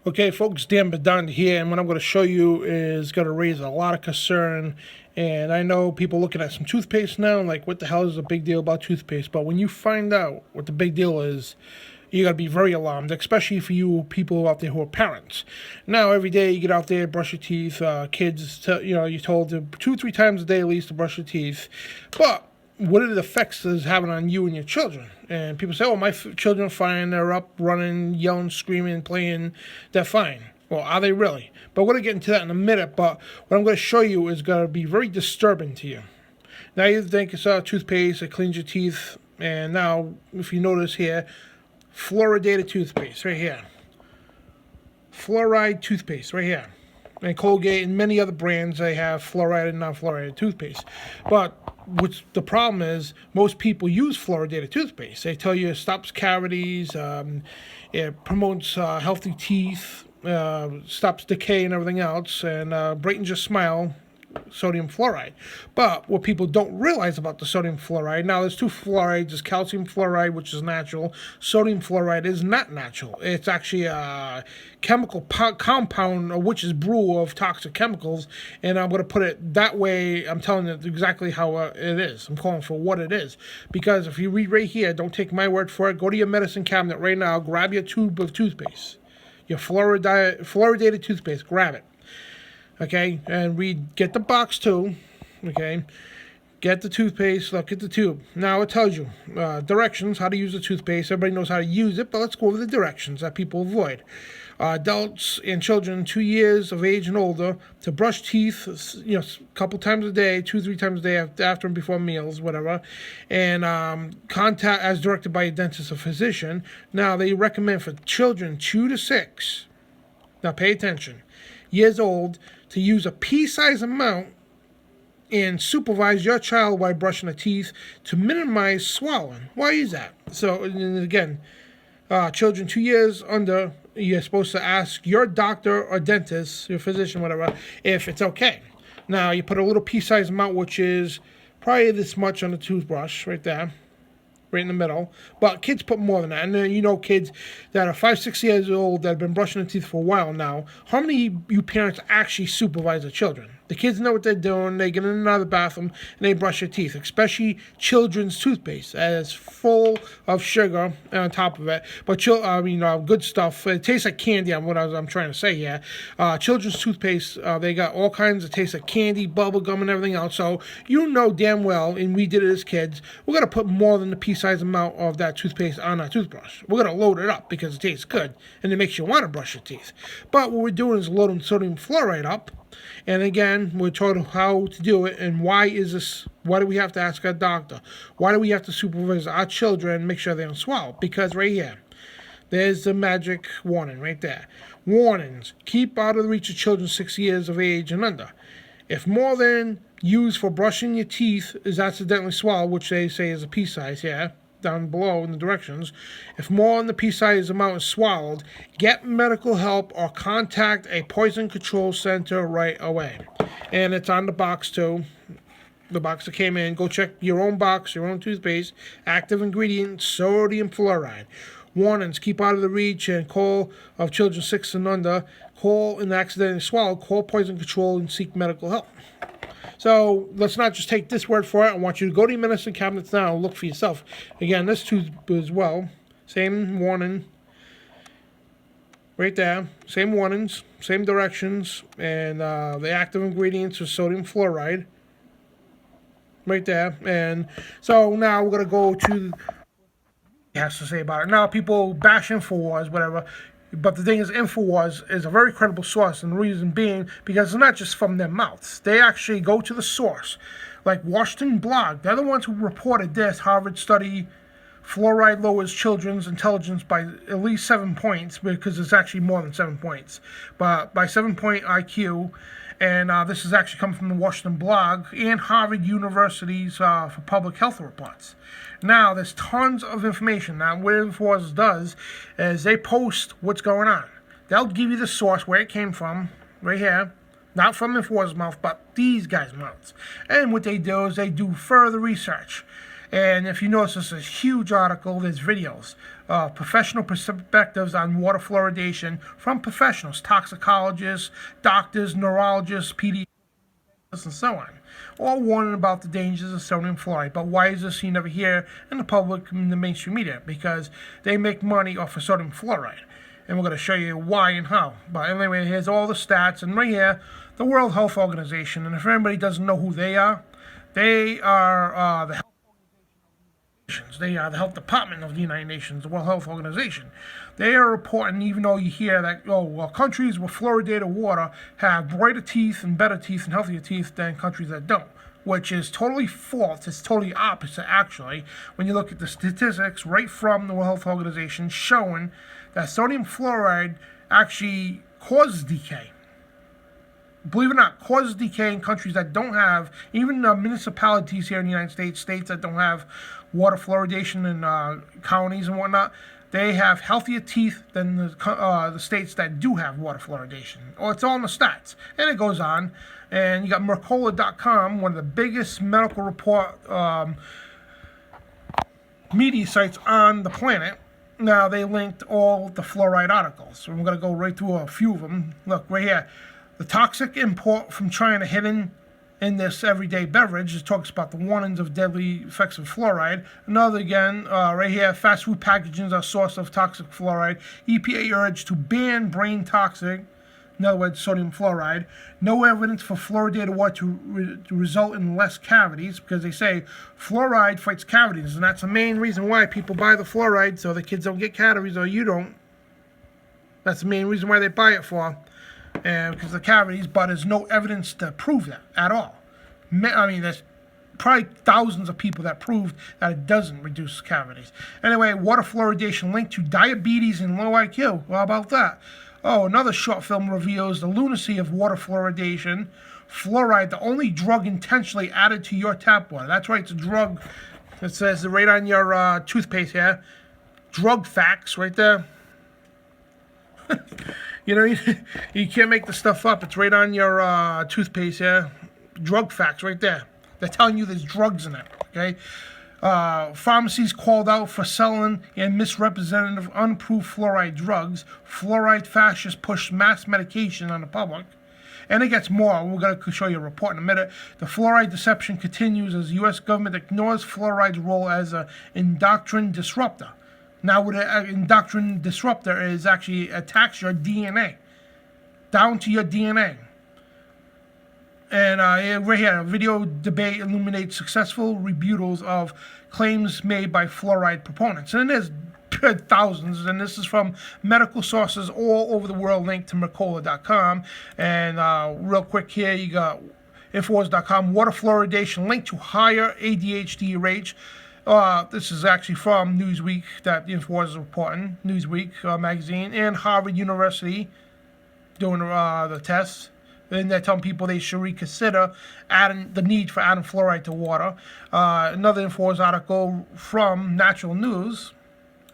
Okay, folks, Dan Bedund here, and what I'm going to show you is going to raise a lot of concern. And I know people looking at some toothpaste now, like, what the hell is the big deal about toothpaste? But when you find out what the big deal is, you got to be very alarmed, especially for you people out there who are parents. Now, every day you get out there, brush your teeth. Kids, you're told to 2-3 times a day at least to brush your teeth. But what are the effects is having on you and your children? And people say, oh, my children are fine. They're up, running, yelling, screaming, playing. They're fine. Well, are they really? But we're going to get into that in a minute. But what I'm going to show you is going to be very disturbing to you. Now, you think it's a toothpaste. It cleans your teeth. And now, if you notice here, fluoridated toothpaste right here. Fluoride toothpaste right here. And Colgate and many other brands, they have fluoride and non-fluoridated toothpaste. But which the problem is, most people use fluoridated toothpaste. They tell you it stops cavities, it promotes healthy teeth, stops decay and everything else, and brightens your smile, sodium fluoride. But what people don't realize about the sodium fluoride, now there's two fluorides. There's calcium fluoride, which is natural. Sodium fluoride is not natural. It's actually a chemical compound, a witch's brew of toxic chemicals, and I'm going to put it that way. I'm telling you exactly how it is. I'm calling for what it is, because if you read right here, don't take my word for it. Go to your medicine cabinet right now, grab your tube of toothpaste, your fluoridated toothpaste, grab it. Okay, and get the box too. Okay, get the toothpaste, look at the tube. Now it tells you directions, how to use the toothpaste. Everybody knows how to use it, but let's go over the directions that people avoid. Adults and children 2 years of age and older to brush teeth, a couple times a day, 2-3 times a day after and before meals, whatever, and contact as directed by a dentist or physician. Now they recommend for children 2 to 6. Now pay attention. Years old to use a pea-sized amount and supervise your child while brushing the teeth to minimize swallowing. Why is that? So, and again, children 2 years under, you're supposed to ask your doctor or dentist, your physician, whatever, if it's okay. Now, you put a little pea-sized amount, which is probably this much on the toothbrush right there, right in the middle. But kids put more than that. And then kids that are 5-6 years old that have been brushing their teeth for a while now. How many of you parents actually supervise the children? The kids know what they're doing. They get in another bathroom and they brush their teeth, especially children's toothpaste. It's full of sugar on top of it. But good stuff. It tastes like candy. I'm trying to say here. Children's toothpaste, they got all kinds of taste like candy, bubble gum, and everything else. So you know damn well, and we did it as kids, we're gonna put more than the pea-sized amount of that toothpaste on our toothbrush. We're gonna load it up because it tastes good and it makes you want to brush your teeth. But what we're doing is loading sodium fluoride up. And again, we're told how to do it and why is this. Why do we have to ask our doctor? Why do we have to supervise our children and make sure they don't swallow? Because right here, there's the magic warning right there. Warnings: keep out of the reach of children 6 years of age and under. If more than used for brushing your teeth is accidentally swallowed, which they say is a pea size here, down below in the directions, if more than the pea-sized amount is swallowed, get medical help or contact a poison control center right away. And it's on the box too. The box that came in. Go check your own box, your own toothpaste. Active ingredient, sodium fluoride. Warnings: keep out of the reach and call of children 6 and under. Call and accidentally swallow. Call poison control and seek medical help. So let's not just take this word for it. I want you to go to your medicine cabinets now and look for yourself. Again, this tooth as well. Same warning. Right there. Same warnings. Same directions. And the active ingredients are sodium fluoride. Right there. And so now we're going to go to what has to say about it. Now people bash InfoWars, whatever. But the thing is, InfoWars is a very credible source, and the reason being because it's not just from their mouths. They actually go to the source. Like Washington Blog, they're the ones who reported this Harvard study, fluoride lowers children's intelligence by at least 7 points, because it's actually more than 7 points, but by 7-point IQ. And this is actually coming from the Washington Blog and Harvard University's for public health reports. Now, there's tons of information. Now, what InfoWars does is they post what's going on. They'll give you the source, where it came from, right here. Not from InfoWars' mouth, but these guys' mouths. And what they do is they do further research. And if you notice, this is a huge article. There's videos, professional perspectives on water fluoridation from professionals, toxicologists, doctors, neurologists, pediatricians, and so on, all warning about the dangers of sodium fluoride. But why is this you never hear in the public, in the mainstream media? Because they make money off of sodium fluoride. And we're going to show you why and how. But anyway, here's all the stats. And right here, the World Health Organization. And if anybody doesn't know who they are the health organizations. They are the health department of the United Nations, the World Health Organization. They are reporting, even though you hear that, countries with fluoridated water have brighter teeth and better teeth and healthier teeth than countries that don't, which is totally false. It's totally opposite, actually, when you look at the statistics right from the World Health Organization showing that sodium fluoride actually causes decay. Believe it or not, causes decay in countries that don't have, even municipalities here in the United States, states that don't have water fluoridation in counties and whatnot, they have healthier teeth than the states that do have water fluoridation. Oh, it's all in the stats. And it goes on. And you got Mercola.com, one of the biggest medical report media sites on the planet. Now, they linked all the fluoride articles. So I'm going to go right through a few of them. Look, right here. The toxic import from China hidden in this everyday beverage. It talks about the warnings of deadly effects of fluoride. Another again, right here, fast food packaging is a source of toxic fluoride. EPA urged to ban brain toxic, in other words, sodium fluoride. No evidence for fluoridated water to result in less cavities, because they say fluoride fights cavities, and that's the main reason why people buy the fluoride, so the kids don't get cavities, or you don't. That's the main reason why they buy it for. And because of the cavities, but there's no evidence to prove that at all. I mean, there's probably thousands of people that proved that it doesn't reduce cavities. Anyway, water fluoridation linked to diabetes and low IQ. How about that? Oh, another short film reveals the lunacy of water fluoridation. Fluoride, the only drug intentionally added to your tap water. That's right, it's a drug. It says right on your toothpaste here. Drug facts right there. You know, you can't make the stuff up. It's right on your toothpaste here. Drug facts right there. They're telling you there's drugs in it, okay? Pharmacies called out for selling and misrepresentative unapproved fluoride drugs. Fluoride fascists push mass medication on the public. And it gets more. We're going to show you a report in a minute. The fluoride deception continues as the U.S. government ignores fluoride's role as an endocrine disruptor. Now, what an endocrine disruptor is actually attacks your DNA, down to your DNA. And right here, a video debate illuminates successful rebuttals of claims made by fluoride proponents. And there's thousands, and this is from medical sources all over the world, linked to Mercola.com. And real quick here, you got Infowars.com, water fluoridation linked to higher ADHD rates. This is actually from Newsweek that the Infowars is reporting, Newsweek magazine, and Harvard University doing the tests. And they're telling people they should reconsider adding the need for adding fluoride to water. Another Infowars article from Natural News,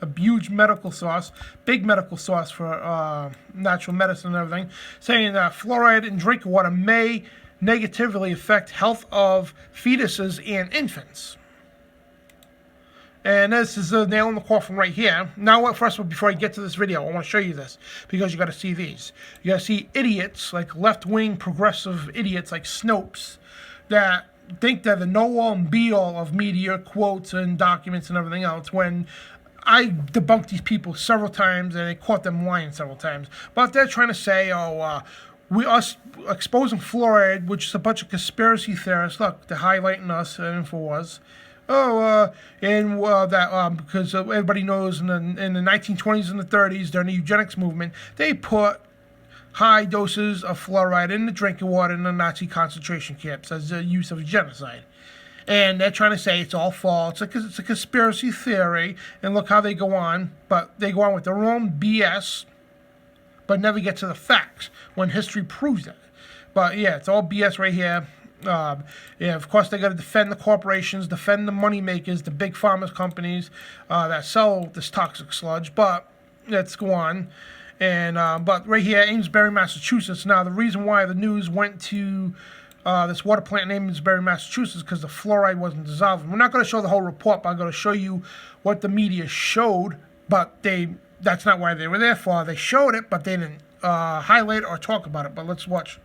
a huge medical source, big medical source for natural medicine and everything, saying that fluoride in drinking water may negatively affect health of fetuses and infants. And this is a nail in the coffin right here. Now, first of all, before I get to this video, I want to show you this, because you got to see these. You got to see idiots, like left-wing progressive idiots like Snopes, that think they're the know-all and be-all of media, quotes, and documents and everything else, when I debunked these people several times, and I caught them lying several times. But they're trying to say, us exposing fluoride, which is a bunch of conspiracy theorists. Look, they're highlighting us at Infowars. Because everybody knows in the 1920s and the 30s, during the eugenics movement, they put high doses of fluoride in the drinking water in the Nazi concentration camps as a use of genocide. And they're trying to say it's all false. It's a conspiracy theory. And look how they go on. But they go on with their own BS, but never get to the facts when history proves it. But yeah, it's all BS right here. Of course, they got to defend the corporations, defend the money makers, the big pharma companies that sell this toxic sludge. But let's go on. And but right here, Amesbury, Massachusetts. Now, the reason why the news went to this water plant in Amesbury, Massachusetts, because the fluoride wasn't dissolving. We're not going to show the whole report, but I'm going to show you what the media showed, but that's not why they were there for. They showed it, but they didn't highlight or talk about it. But let's watch.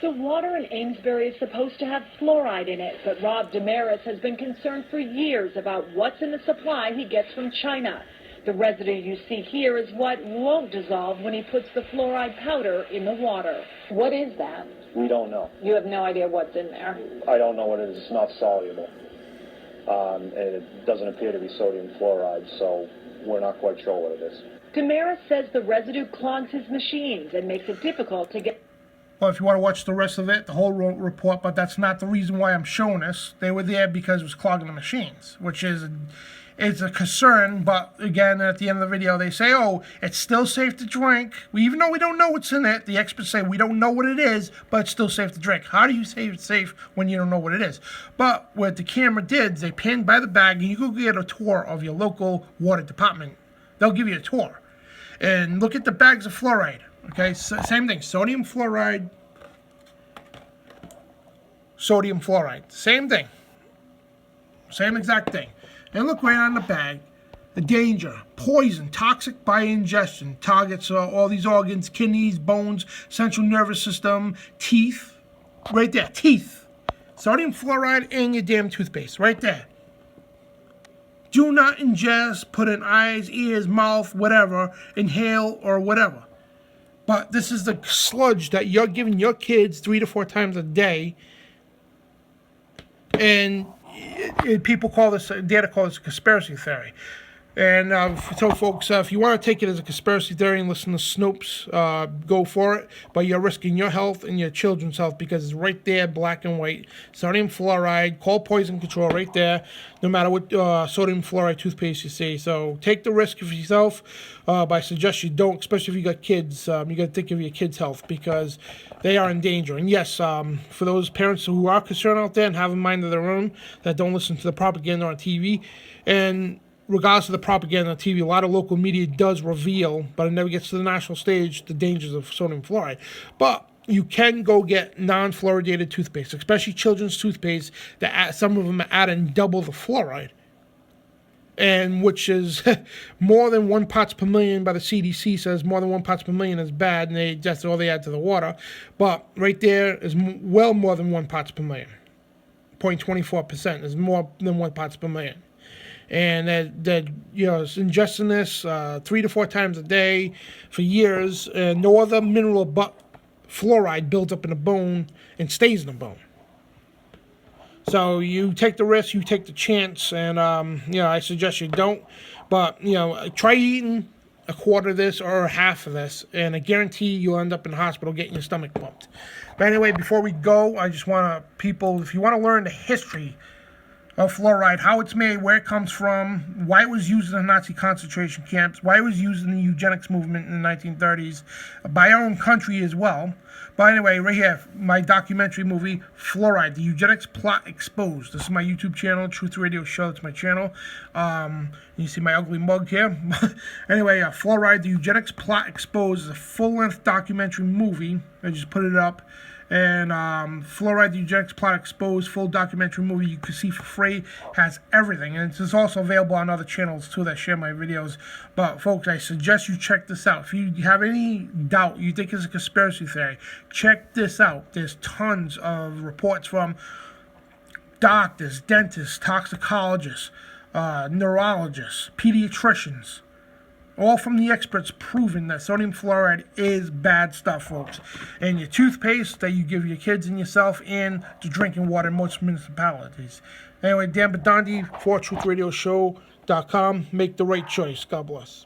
The water in Amesbury is supposed to have fluoride in it, but Rob Damaris has been concerned for years about what's in the supply he gets from China. The residue you see here is what won't dissolve when he puts the fluoride powder in the water. What is that? We don't know. You have no idea what's in there? I don't know what it is. It's not soluble. And it doesn't appear to be sodium fluoride, so we're not quite sure what it is. Damaris says the residue clogs his machines and makes it difficult to get... Well, if you want to watch the rest of it, the whole report, but that's not the reason why I'm showing this. They were there because it was clogging the machines, which is it's a concern. But again, at the end of the video, they say, oh, it's still safe to drink. Even though we don't know what's in it, the experts say we don't know what it is, but it's still safe to drink. How do you say it's safe when you don't know what it is? But what the camera did, they panned by the bag, and you go get a tour of your local water department. They'll give you a tour. And look at the bags of fluoride. Okay, so same thing, sodium fluoride, same thing, same exact thing. And look right on the bag, the danger, poison, toxic by ingestion, targets all these organs, kidneys, bones, central nervous system, teeth, right there, teeth. Sodium fluoride in your damn toothpaste, right there. Do not ingest, put in eyes, ears, mouth, whatever, inhale or whatever. But this is the sludge that you're giving your kids 3 to 4 times a day. And people dare to call this a conspiracy theory. And so, folks, if you want to take it as a conspiracy theory and listen to Snopes, go for it. But you're risking your health and your children's health because it's right there, black and white. Sodium fluoride, call poison control right there, no matter what sodium fluoride toothpaste you see. So take the risk for yourself. But I suggest you don't, especially if you got kids. You got to think of your kids' health because they are in danger. And yes, for those parents who are concerned out there and have a mind of their own that don't listen to the propaganda on TV, and regardless of the propaganda on TV, a lot of local media does reveal, but it never gets to the national stage, the dangers of sodium fluoride. But you can go get non-fluoridated toothpaste, especially children's toothpaste, that some of them are adding double the fluoride, and which is more than 1 parts per million by the CDC says more than 1 parts per million is bad, and that's all they add to the water. But right there is well more than 1 parts per million. 0.24% is more than 1 parts per million. And that ingesting this 3 to 4 times a day for years, and no other mineral but fluoride builds up in the bone and stays in the bone. So you take the risk, you take the chance, and I suggest you don't. But try eating a quarter of this or half of this, and I guarantee you'll end up in the hospital getting your stomach pumped. But anyway, before we go, I just want if you want to learn the history of fluoride, how it's made, where it comes from, why it was used in the Nazi concentration camps, why it was used in the eugenics movement in the 1930s, by our own country as well. But anyway, right here, my documentary movie, Fluoride, the Eugenics Plot Exposed. This is my YouTube channel, Truth Radio Show. It's my channel. You see my ugly mug here. Anyway, Fluoride, the Eugenics Plot Exposed is a full-length documentary movie. I just put it up. And Fluoride, the Eugenics Plot Exposed, full documentary movie you can see for free, has everything. And it's also available on other channels too that share my videos. But folks, I suggest you check this out. If you have any doubt, you think it's a conspiracy theory, check this out. There's tons of reports from doctors, dentists, toxicologists, neurologists, pediatricians, all from the experts proving that sodium fluoride is bad stuff, folks. And your toothpaste that you give your kids and yourself, and the drinking water in most municipalities. Anyway, Dan Badandi for TruthRadioShow.com. Make the right choice. God bless.